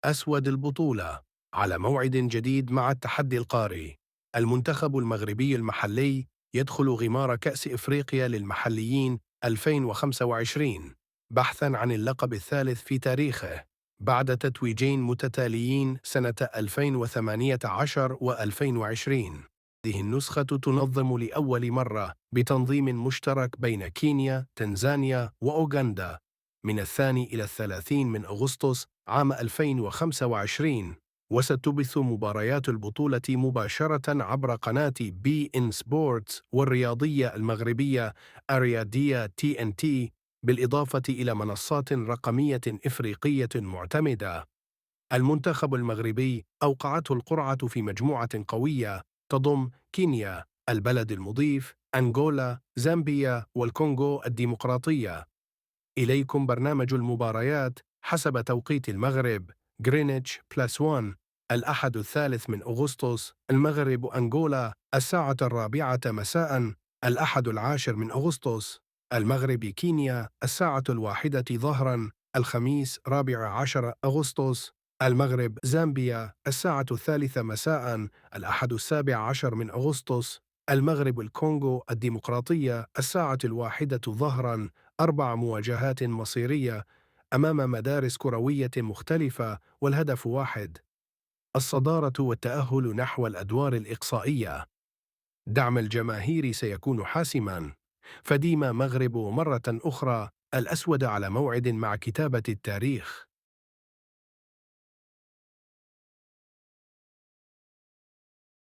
أسود البطولة على موعد جديد مع التحدي القاري. المنتخب المغربي المحلي يدخل غمار كأس إفريقيا للمحليين 2025 بحثاً عن اللقب الثالث في تاريخه بعد تتويجين متتاليين سنة 2018 و2020. هذه النسخة تنظم لأول مرة بتنظيم مشترك بين كينيا، تنزانيا وأوغندا من 2 إلى 30 من أغسطس عام 2025، وستبث مباريات البطولة مباشرة عبر قناة بي إن سبورتس والرياضية المغربية أريادية تي إن تي، بالإضافة إلى منصات رقمية إفريقية معتمدة. المنتخب المغربي أوقعته القرعة في مجموعة قوية تضم كينيا، البلد المضيف، أنغولا، زامبيا والكونغو الديمقراطية. إليكم برنامج المباريات حسب توقيت المغرب غرينتش بلس 1. الأحد 3 من أغسطس، المغرب أنغولا 4:00 مساء. الأحد 10 من أغسطس، المغرب كينيا 1:00 ظهرا. الخميس 14 أغسطس، المغرب زامبيا 3:00 مساء. الأحد 17 من أغسطس، المغرب الكونغو الديمقراطية 1:00 ظهرا. 4 مواجهات مصيرية أمام مدارس كروية مختلفة، والهدف واحد: الصدارة والتأهل نحو الأدوار الإقصائية. دعم الجماهير سيكون حاسماً، فديما مغرب مرة أخرى الأسود على موعد مع كتابة التاريخ.